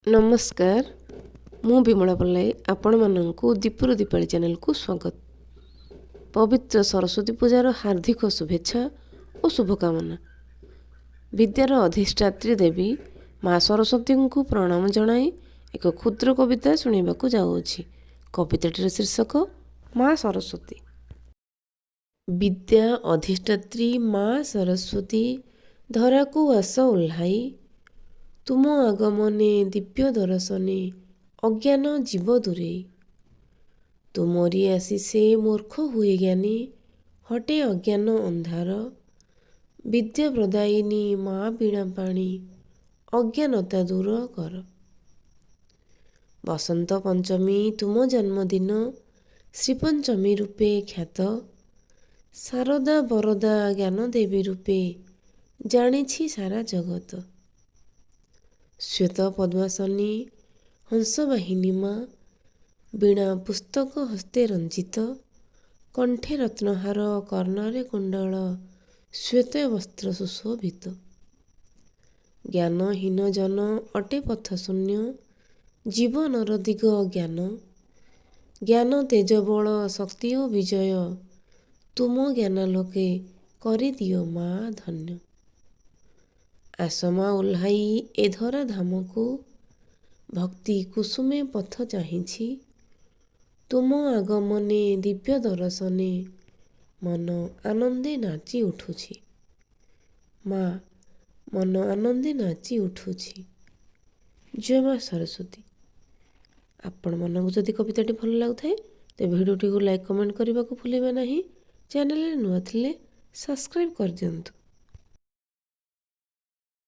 नमस्कार मु विमला पल्लाई आपण माननकु दीपुर दीपावली चैनल को स्वागत। पवित्र सरस्वती पूजार हार्दिक शुभेच्छा और शुभकामना। विद्यार अधिष्ठात्री देवी माँ सरस्वती को प्रणाम जनाई एक क्षुद्र कविता शुणा जाऊँगी। कविताटीर शीर्षक माँ सरस्वती। विद्या अधिष्ठात्री माँ सरस्वती धरा को आस ओह्लाई, तुम आगमने दिव्य दर्शने अज्ञान जीव दूरे। तुमरी आशीषे मूर्ख हुए ज्ञानी, हटे अज्ञान अंधार। विद्या प्रदायिनी माँ बीणा पाणी, अज्ञानता दूर कर। बसंत पंचमी तुम जन्मदिन, श्रीपंचमी रूपे ख्यात। शारदा बरदा ज्ञान देवी रूपे, जानिछि सारा जगत। श्वेत पद्मासनी हंसवाहिनी माँ, बीणा पुस्तक हस्ते रंजित। कंठे रत्नहार कर्णरे कुंडल, श्वेत वस्त्र सुशोभित। ज्ञानहीन जन अटे पथ शून्य, जीवनर दिग ज्ञान। ज्ञान तेज बल शक्ति ओ विजय, तुम ज्ञानालोके करिदियो माँ धन्य। आसमा ओह्लाई ए धरा धाम को, भक्ति कुसुमे पथ चाहिछि। तुम आगमने दिव्य दर्शने, मन आनंदे नाची उठुछि। माँ मन आनंदे नाची उठुछि। जय माँ सरस्वती। आपण मानक जदि कविताटी भल लागुथाय तो भिडियोटी को लाइक कमेंट करने को भूलिबा नहीं। चैनल नुआ थिले सब्सक्राइब कर दियंतु।